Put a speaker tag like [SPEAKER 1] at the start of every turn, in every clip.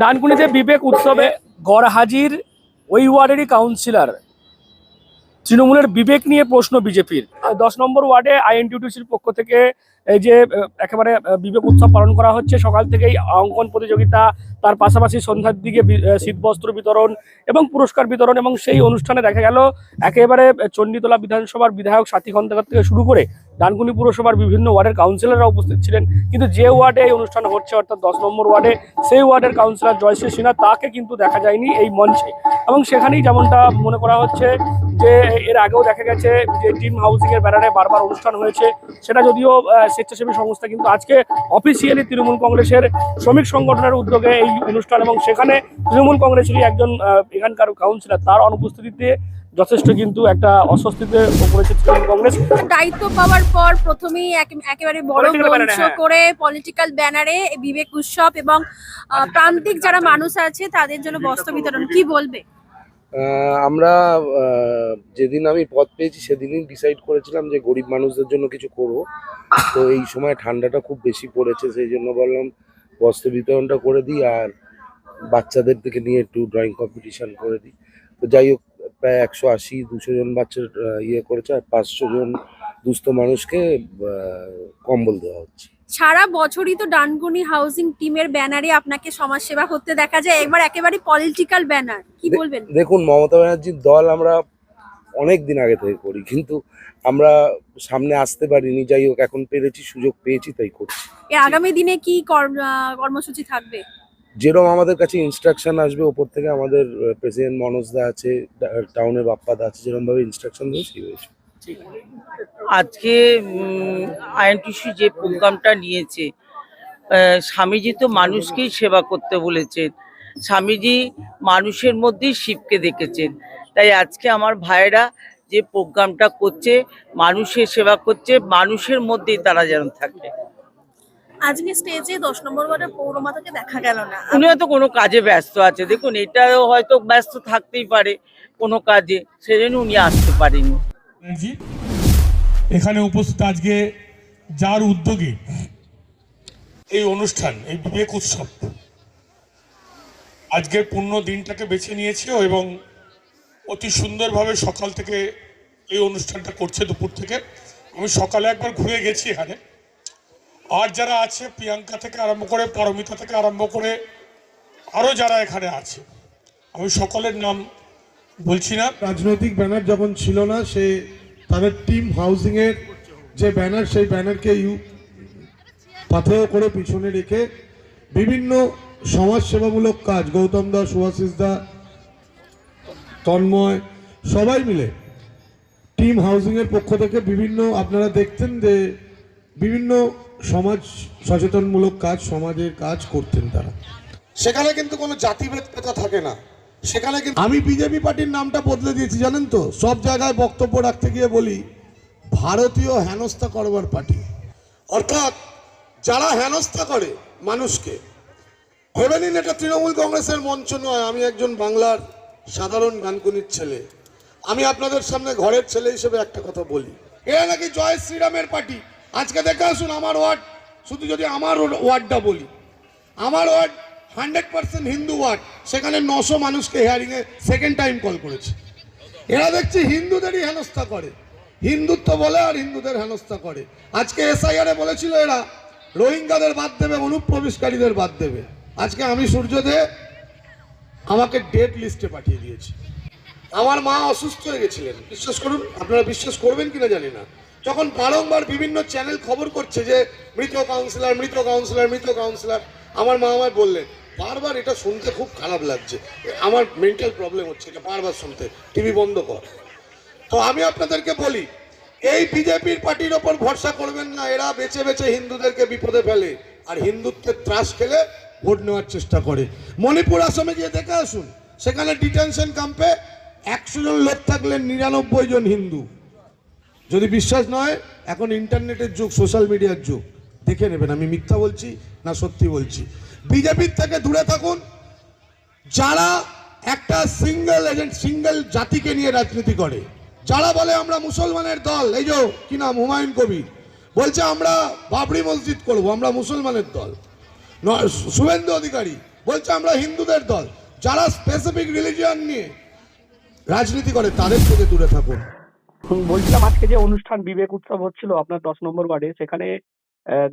[SPEAKER 1] ডানকুনিতে বিবেক উৎসবে গড়হাজির ওই ওয়ার্ডেরই কাউন্সিলর তৃণমূলের বিবেক নিয়ে প্রশ্ন বিজেপির। 10 নম্বর ওয়ার্ডে আইএনটিটিউসির পক্ষ থেকে এই যে একেবারে বিবেক উৎসব পালন করা হচ্ছে, সকাল থেকেই অঙ্কন প্রতিযোগিতা, তার পাশাপাশি সন্ধ্যার দিকে শীতবস্ত্র বিতরণ এবং পুরস্কার বিতরণ। এবং সেই অনুষ্ঠানে দেখা গেল একেবারে চণ্ডীতলা বিধানসভার বিধায়ক সাথী খন্দকার থেকে শুরু করে ডানকুনি পুরসভার বিভিন্ন ওয়ার্ডের কাউন্সিলররা উপস্থিত ছিলেন। কিন্তু যে ওয়ার্ডে এই অনুষ্ঠান হচ্ছে অর্থাৎ 10 নম্বর ওয়ার্ডে, সেই ওয়ার্ডের কাউন্সিলর জয়শ্রী সিনহা তাকে কিন্তু দেখা যায়নি এই মঞ্চে। এবং সেখানেই যেমনটা মনে করা হচ্ছে যে এর আগেও দেখা গেছে যে টিম হাউসিং এর ব্যানারে বারবার অনুষ্ঠান হয়েছে, সেটা যদিও স্বেচ্ছাসেবী সংস্থা, কিন্তু আজকে অফিসিয়ালি তৃণমূল কংগ্রেসের শ্রমিক সংগঠনের উদ্যোগে এই অনুষ্ঠান। এবং সেখানে তৃণমূল কংগ্রেসেরই একজন এখানকার কাউন্সিলর, তার অনুপস্থিতিতে যথেষ্ট কিন্তু একটা অস্বস্তিতে পড়েছে তৃণমূল কংগ্রেস।
[SPEAKER 2] দায়িত্ব পাওয়ার পর প্রথমেই একেবারে বড় মঞ্চ করে পলিটিক্যাল ব্যানারে বিবেক উৎসব এবং প্রান্তিক যারা মানুষ আছে তাদের জন্য বস্ত্র বিতরণ, কি বলবে?
[SPEAKER 3] আমরা যেদিন আমি পদ পেয়েছি সেদিনই ডিসাইড করেছিলাম যে গরিব মানুষদের জন্য কিছু করব। তো এই সময় ঠান্ডাটা খুব বেশি পড়েছে, সেই জন্য বললাম বস্ত্র বিতরণটা করে দিই আর বাচ্চাদের থেকে নিয়ে একটু ড্রয়িং কম্পিটিশন করে দিই। তো যাই হোক, প্রায় 180-200 জন বাচ্চার ইয়ে করেছে আর 500 জন দুস্থ মানুষকে কম্বল দেওয়া হচ্ছে।
[SPEAKER 2] সারা বছরই তো ডানকুনি হাউসিং টিমের ব্যানারে আপনাকে সমাজ সেবা করতে দেখা যায়, একবার একেবারে পলিটিক্যাল ব্যানার, কি বলবেন?
[SPEAKER 3] দেখুন, মমতা ব্যানার্জির দল আমরা অনেক দিন আগে থেকে করি, কিন্তু আমরা সামনে আসতে পারিনি। যাই হোক, এখন পেরেছি, সুযোগ পেয়েছি, তাই করছি।
[SPEAKER 2] আগামী দিনে কি কর্মসূচি থাকবে?
[SPEAKER 3] যেরকম আমাদের কাছে ইনস্ট্রাকশন আসবে ওপর থেকে, আমাদের প্রেসিডেন্ট মনোজ দা আছে, টাউনের বাপ্পাদা আছে, যেরকম ভাবে ইনস্ট্রাকশন দেবে সেই হয়েছে।
[SPEAKER 4] আজকে আইএনটিসি যে প্রোগ্রামটা নিয়েছে, স্বামীজি তো মানুষকেই সেবা করতে বলেছেন, স্বামীজি মানুষের মধ্যেই শিবকে দেখেছেন। তাই আজকে আমার ভাইয়েরা যে প্রোগ্রামটা করছে, মানুষের সেবা করছে, মানুষের মধ্যেই তারা যেন থাকে।
[SPEAKER 2] আজকে স্টেজে 10 নম্বর ওয়ার্ডের পৌরমাতাকে দেখা গেল না,
[SPEAKER 4] উনি হয়তো কোনো কাজে ব্যস্ত আছে। দেখুন, এটাও হয়তো ব্যস্ত থাকতেই পারে কোনো কাজে, সেজন্য উনি আসতে পারেনি।
[SPEAKER 5] এখানে উপস্থিত আজকে যার উদ্যোগে এই অনুষ্ঠান, এই বিবেক উৎসব আজকের পূর্ণ দিনটাকে বেছে নিয়েছে এবং অতি সুন্দরভাবে সকাল থেকে এই অনুষ্ঠানটা করছে। দুপুর থেকে আমি সকালে একবার ঘুরে গেছি এখানে, আর যারা আছে প্রিয়াঙ্কা থেকে আরম্ভ করে, পরমিতা থেকে আরম্ভ করে আরও যারা এখানে আছে, আমি সকলের নাম বলছি না।
[SPEAKER 6] রাজনৈতিক ব্যানার যখন ছিল না, সে তাদের টিম হাউসিং এর যে ব্যানার, সেই ব্যানারকে পাথেয় করে পিছনে রেখে বিভিন্ন সমাজ সেবামূলক কাজ, গৌতম দা, সুভাষিস দা, তন্ময়, সবাই মিলে টিম হাউসিং এর পক্ষ থেকে বিভিন্ন, আপনারা দেখতেন যে বিভিন্ন সমাজ সচেতনমূলক কাজ, সমাজের কাজ করতেন তারা। সেখানে কিন্তু কোনো জাতিভেদ কথা থাকে না। সেখানে কিন্তু আমি বিজেপি পার্টির নামটা বদলে দিয়েছি, জানেন তো। সব জায়গায় বক্তব্য রাখতে গিয়ে বলি ভারতীয় হেনস্থা করবার পার্টি। অর্থাৎ যারা হেনস্থা করে মানুষকে, ভেবে নিন এটা তৃণমূল কংগ্রেসের মঞ্চ নয়। আমি একজন বাংলার সাধারণ ডানকুনির ছেলে, আমি আপনাদের সামনে ঘরের ছেলে হিসেবে একটা কথা বলি, এরা নাকি জয় শ্রীরামের পার্টি। আজকে দেখে আসুন আমার ওয়ার্ড, শুধু যদি আমার ওয়ার্ডটা বলি, আমার ওয়ার্ড 100% হিন্দু ওয়ার্ড, সেখানে 900 মানুষকে হিয়ারিংয়ে সেকেন্ড টাইম কল করেছে। এরা দেখছি হিন্দুদেরই হেনস্থা করে, হিন্দুত্ব বলে আর হিন্দুদের হেনস্থা করে। আজকে এসআইআরে বলেছিল এরা রোহিঙ্গাদের বাদ দেবে, অনুপ্রবেশকারীদের বাদ দেবে। আজকে আমি সূর্যদে আমাকে ডেড লিস্টে পাঠিয়ে দিয়েছি। আমার মা অসুস্থ হয়ে গেছিলেন, বিশ্বাস করুন, আপনারা বিশ্বাস করবেন কিনা জানি না, যখন বারংবার বিভিন্ন চ্যানেল খবর করছে যে মৃত কাউন্সিলর, মৃত কাউন্সিলর, মৃত কাউন্সিলর, আমার মা আমায় বললেন বারবার এটা শুনতে খুব খারাপ লাগছে, আমার মেন্টাল প্রবলেম হচ্ছে এটা বারবার শুনতে, টিভি বন্ধ কর। তো আমি আপনাদেরকে বলি, এই বিজেপির পার্টির ওপর ভরসা করবেন না। এরা বেছে বেছে হিন্দুদেরকে বিপদে ফেলে আর হিন্দুত্বের ত্রাস খেলে ভোট নেওয়ার চেষ্টা করে। মণিপুর আসামে গিয়ে দেখে আসুন, সেখানে ডিটেনশন ক্যাম্পে 100 জন লোক থাকলেন 99 জন হিন্দু। যদি বিশ্বাস নয়, এখন ইন্টারনেটের যুগ, সোশ্যাল মিডিয়ার যুগ, দেখে নেবেন আমি মিথ্যা বলছি না সত্যি বলছি। বিজেপির থেকে দূরে থাকুন। যারা একটা সিঙ্গেল এজেন্ট, সিঙ্গেল জাতিকে নিয়ে রাজনীতি করে, যারা বলে আমরা মুসলমানের দল, এই যে কি নাম, হুমায়ুন কবির বলছে আমরা বাবরি মসজিদ করব, আমরা মুসলমানের দল। শুভেন্দু অধিকারী বলছে আমরা হিন্দুদের দল। যারা স্পেসিফিক রিলিজিয়ন নিয়ে রাজনীতি করে তাদের থেকে দূরে থাকুন।
[SPEAKER 1] বলছিলাম আজকে যে অনুষ্ঠান বিবেক উৎসব হচ্ছিল আপনার 10 নম্বর ওয়ার্ডে, সেখানে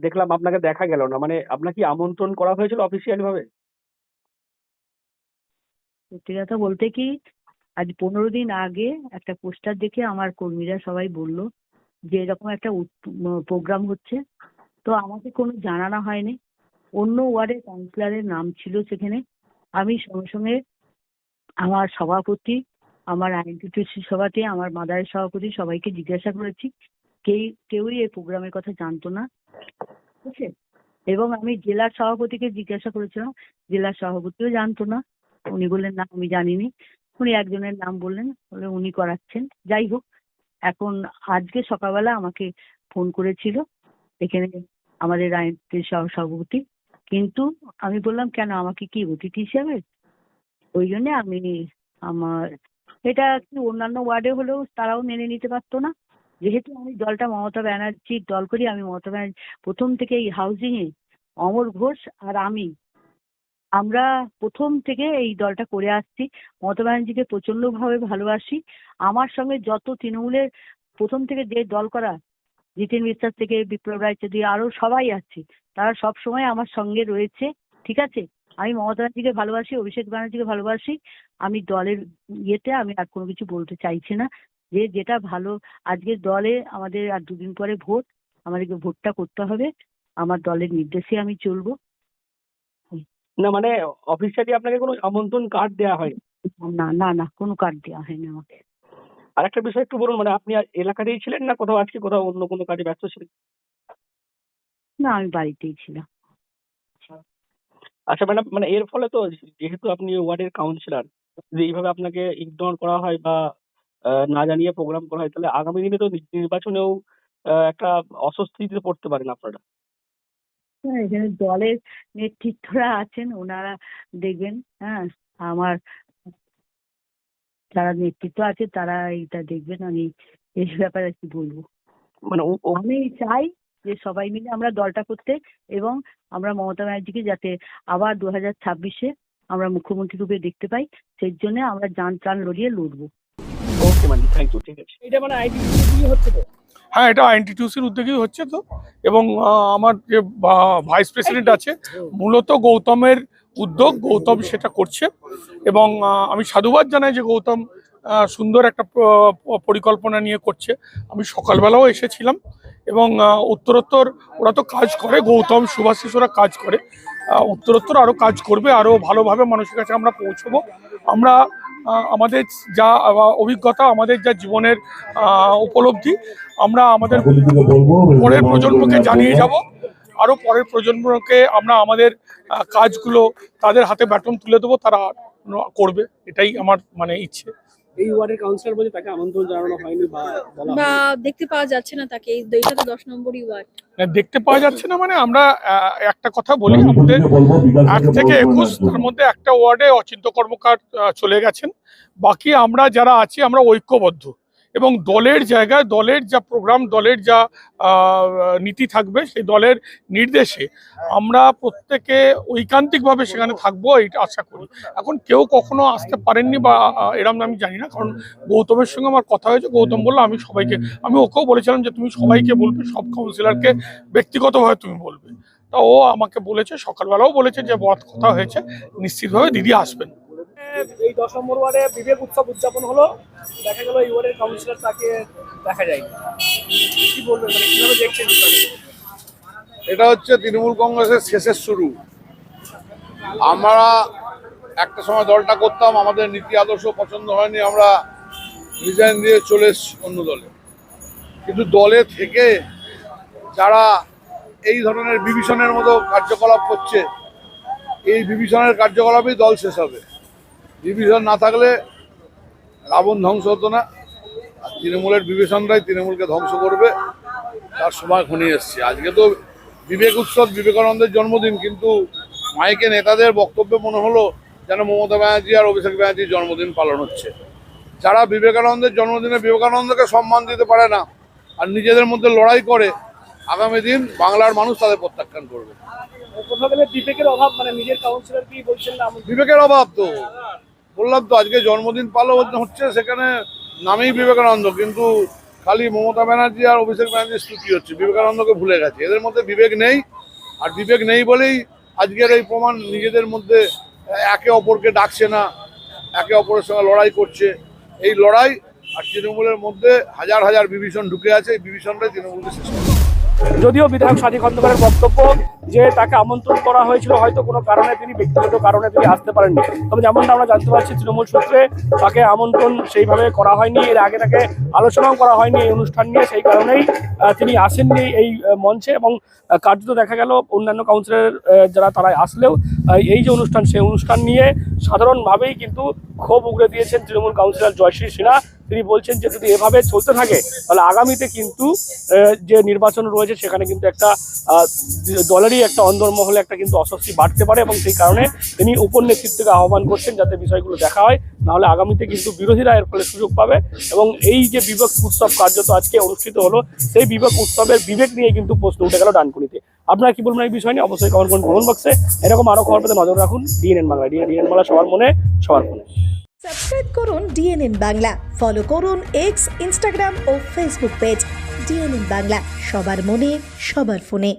[SPEAKER 1] দেখলাম আপনাকে দেখা গেল না, মানে আপনার কি আমন্ত্রণ করা হয়েছিল অফিসিয়ালি ভাবে?
[SPEAKER 7] সত্যি কথা বলতে কি, আজ 15 দিন আগে একটা পোস্টার দেখে আমার কর্মীরা সবাই বলল যে এরকম একটা প্রোগ্রাম হচ্ছে। তো আমাকে কোনো জানানো হয়নি। অন্য ওয়ার্ডের কাউন্সিলরের নাম ছিল সেখানে। আমি সঙ্গে সঙ্গে আমার সভাপতি, আমার আইএনটিটিউসি সভাপতি, আমার মাদারের সভাপতি সবাইকে জিজ্ঞাসা করেছি। কেউই এই প্রোগ্রামের কথা জানতো না, ঠিক আছে। এবং আমি জেলার সভাপতিকে জিজ্ঞাসা করেছিলাম, জেলার সভাপতিও জানতো না। উনি বললেন না আমি জানিনি। উনি একজনের নাম বললেন, বলে উনি করাচ্ছেন। যাই হোক, এখন আজকে সকালবেলা আমাকে ফোন করেছিল এখানে আমাদের আইনটির সভাপতি, কিন্তু আমি বললাম কেন, আমাকে কি অতিথি হিসাবে? ওই জন্য আমি আমার এটা কি অন্যান্য ওয়ার্ডে হলেও তারাও মেনে নিতে পারতো না। যেহেতু আমি দলটা মমতা ব্যানার্জির দল করি, আমি মমতা ব্যানার্জি প্রথম থেকে এই হাউজিং এ অমর ঘোষ আর আমরা প্রথম থেকে এই দলটা করে আসছি। মমতা ব্যানার্জিকে প্রচন্ড ভাবে ভালোবাসি। আমার সঙ্গে যত তৃণমূলের প্রথম থেকে যে দল করা, জিতেন বিশ্বাস থেকে বিপ্লব রায়চৌধুরী আরো সবাই আছে, তারা সব সময় আমার সঙ্গে রয়েছে, ঠিক আছে। আমি মমতা ব্যানার্জিকে ভালোবাসি, অভিষেক ব্যানার্জিকে ভালোবাসি। আমি দলের ইয়েতে আমি আর কোনো কিছু বলতে চাইছি না। যে যেটা ভালো, আজকে দলে আমাদের আর 2 দিন পরে ভোট, আমাদেরকে ভোটটা করতে হবে। আমার দলের নির্দেশে আমি চলবো।
[SPEAKER 1] না মানে অফিসিয়ালি আপনাকে কোনো আমন্ত্রণ কার্ড দেওয়া হয়নি?
[SPEAKER 7] না না না, কোনো কার্ড দেওয়া হয়নি আমাকে।
[SPEAKER 1] আর একটা বিষয় একটু বলুন, মানে আপনি এলাকাতেই ছিলেন না কোথাও, আজকে কোথাও অন্য কোনো কাজে ব্যস্ত ছিলেন?
[SPEAKER 7] না, আমি বাড়িতেই ছিলাম।
[SPEAKER 1] আচ্ছা ম্যাডাম, মানে এর ফলে তো যেহেতু আপনি ওয়ার্ডের কাউন্সিলর, যদি এইভাবে আপনাকে ইগনোর করা হয় বা না জানিয়ে প্রোগ্রাম করা হয়, তাহলে আগামী দিনে তো নির্বাচনেও একটা অস্বস্তিতে পড়তে পারেন আপনারা।
[SPEAKER 7] হ্যাঁ, এখানে দলের নেতৃত্বরা আছেন, ওনারা দেখবেন। হ্যাঁ, আমার যারা নেতৃত্ব আছে তারা এইটা দেখবেন। আমি এই ব্যাপারে কি বলবো।
[SPEAKER 1] মানে
[SPEAKER 7] আমি চাই যে সবাই মিলে আমরা দলটা করতে, এবং আমরা মমতা ব্যানার্জিকে যাতে আবার 2026-এ আমরা মুখ্যমন্ত্রী রূপে দেখতে পাই, সেই জন্য আমরা জান প্রাণ লড়িয়ে লড়বো।
[SPEAKER 1] ওকে ম্যাম, থ্যাংক ইউ, ঠিক আছে। এটা মানে আইডেন্টিটি হচ্ছে তো?
[SPEAKER 5] হ্যাঁ, এটা আইএনটিটিউসির উদ্যোগেই হচ্ছে তো। এবং আমার যে ভাইস প্রেসিডেন্ট আছে, মূলত গৌতমের উদ্যোগ, গৌতম সেটা করছে। এবং আমি সাধুবাদ জানাই যে গৌতম সুন্দর একটা পরিকল্পনা নিয়ে করছে। আমি সকালবেলাও এসেছিলাম এবং উত্তরোত্তর ওরা তো কাজ করে, গৌতম সুভাষিস ওরা কাজ করে, উত্তরোত্তর আরও কাজ করবে, আরও ভালোভাবে মানুষের কাছে আমরা পৌঁছবো। আমরা আমাদের যা অভিজ্ঞতা, আমাদের যা জীবনের উপলব্ধি, আমরা আমাদের পরের প্রজন্মকে জানিয়ে যাব। আরও পরের প্রজন্মকে আমরা আমাদের কাজগুলো তাদের হাতে ব্যাটন তুলে দেবো, তারা করবে, এটাই আমার মানে ইচ্ছে।
[SPEAKER 1] এই ওয়ার্ডের কাউন্সিলর বলে তাকে আমন্ত্রণ জানানো হয়নি বা বলা
[SPEAKER 2] বা দেখতে পাওয়া যাচ্ছে না তাকে, এইটা তো 10 নম্বরই ওয়ার্ড।
[SPEAKER 5] দেখতে পাওয়া যাচ্ছে না, মানে আমরা একটা কথা বলি, আমাদের 1 থেকে 21 তার মধ্যে একটা ওয়ার্ডে অচিন্ত কর্মকার চলে গেছেন। বাকি আমরা যারা আছি আমরা ঐক্যবদ্ধ, এবং দলের জায়গায় দলের যা প্রোগ্রাম, দলের যা নীতি থাকবে, সেই দলের নির্দেশে আমরা প্রত্যেকে ঐকান্তিকভাবে সেখানে থাকবো, এইটা আশা করি। এখন কেউ কখনো আসতে পারেননি বা এরম আমি জানি না, কারণ গৌতমের সঙ্গে আমার কথা হয়েছে। গৌতম বললো আমি সবাইকে, আমি ওকেও বলেছিলাম যে তুমি সবাইকে বলবে, সব কাউন্সিলরকে ব্যক্তিগতভাবে তুমি বলবে। তা ও আমাকে বলেছে, সকালবেলাও বলেছে যে কথা হয়েছে, নিশ্চিতভাবে দিদি আসবেন।
[SPEAKER 1] এই 10 নম্বর ওয়ার্ডে বিবেক উৎসব উদযাপন হলো, দেখা গেল এই ওয়ার্ডের কাউন্সিলর তাকে দেখা যায়নি, কি বলবেন, মানে কিভাবে দেখছেন বিষয়টা?
[SPEAKER 8] এটা হচ্ছে তৃণমূল কংগ্রেসের শেষের শুরু। আমরা একটা সময় দলটা করতাম, আমাদের নীতি আদর্শ পছন্দ হয়নি, আমরা রিজাইন দিয়ে চলে এসেছি অন্য দলে। কিন্তু দলে থেকে যারা এই ধরনের বিভীষণের মতো কার্যকলাপ করছে, এই বিভীষণের কার্যকলাপেই দল শেষ হবে। বিভীষণ না থাকলে রাবণ ধ্বংস হতো না, আর তৃণমূলের বিভীষণরাই তৃণমূলকে ধ্বংস করবে, তার সময় ঘনিয়ে এসছে। আজকে তো বিবেক উৎসব, বিবেকানন্দের জন্মদিন, কিন্তু মাইকে নেতাদের বক্তব্যে মনে হলো যেন মমতা ব্যানার্জি আর অভিষেক ব্যানার্জির জন্মদিন পালন হচ্ছে। যারা বিবেকানন্দের জন্মদিনে বিবেকানন্দকে সম্মান দিতে পারে না আর নিজেদের মধ্যে লড়াই করে, আগামী দিন বাংলার মানুষ তাদের প্রত্যাখ্যান করবে।
[SPEAKER 1] কোথাও গেলে বিবেকের অভাব, মানে নিজের কাউন্সিলর কি বলছেন না?
[SPEAKER 8] বিবেকের অভাব তো, বললাম তো আজকে জন্মদিন পালন হচ্ছে, সেখানে নামেই বিবেকানন্দ, কিন্তু খালি মমতা ব্যানার্জি আর অভিষেক ব্যানার্জির স্তুতি হচ্ছে, বিবেকানন্দকে ভুলে গেছে। এদের মধ্যে বিবেক নেই, আর বিবেক নেই বলেই আজকের এই প্রমাণ। নিজেদের মধ্যে একে অপরকে ডাকছে না, একে অপরের সঙ্গে লড়াই করছে। এই লড়াই আর তৃণমূলের মধ্যে হাজার হাজার বিভীষণ ঢুকে আছে, এই বিভীষণটাই তৃণমূলকে শেষ করে।
[SPEAKER 1] যদিও বিধায়ক সাদী খন্দকারের বক্তব্য যে তাকে আমন্ত্রণ করা হয়েছিল, হয়তো কোনো কারণে তিনি ব্যক্তিগত কারণে তিনি আসতে পারেননি, তবে যেমনটা আমরা জানতে পারছি তৃণমূল সূত্রে তাকে আমন্ত্রণ সেইভাবে করা হয়নি, এর আগে তাকে আলোচনাও করা হয়নি এই অনুষ্ঠান নিয়ে, সেই কারণেই তিনি আসেননি এই মঞ্চে। এবং কার্যত দেখা গেল অন্যান্য কাউন্সিলর যারা তারা আসলেও এই যে অনুষ্ঠান, সেই অনুষ্ঠান নিয়ে সাধারণভাবেই কিন্তু ক্ষোভ উগড়ে দিয়েছেন তৃণমূল কাউন্সিলর জয়শ্রী সিনহা। তিনি বলছেন যে যদি এভাবে চলতে থাকে তাহলে আগামীতে কিন্তু যে নির্বাচন রয়েছে সেখানে কিন্তু একটা দলেরই একটা অন্দরমহলে একটা কিন্তু অস্বস্তি বাড়তে পারে, এবং সেই কারণে তিনি উপর নেতৃত্বকে আহ্বান করছেন যাতে বিষয়গুলো দেখা হয়, নাহলে আগামীতে কিন্তু বিরোধীরা এর ফলে সুযোগ পাবে। এবং এই যে বিবেক উৎসব কার্যত আজকে অনুষ্ঠিত হলো, সেই বিবেক উৎসবের বিবেক নিয়ে কিন্তু প্রশ্ন উঠে গেল ডানকুনিতে। আপনারা কি বলবেন এই বিষয় নিয়ে? অবশ্যই কমেন্ট করুন কমেন্ট বক্সে। এরকম আরো খবর পেতে নজর রাখুন ডিএনএন বাংলা। ডিএনএন বাংলা সবার মনে সবার ফোনে।
[SPEAKER 9] সাবস্ক্রাইব করুন ডিএনএন বাংলা, ফলো করুন এক্স, ইনস্টাগ্রাম ও ফেসবুক পেজ ডিএনএন বাংলা, সবার মনে সবার ফোনে।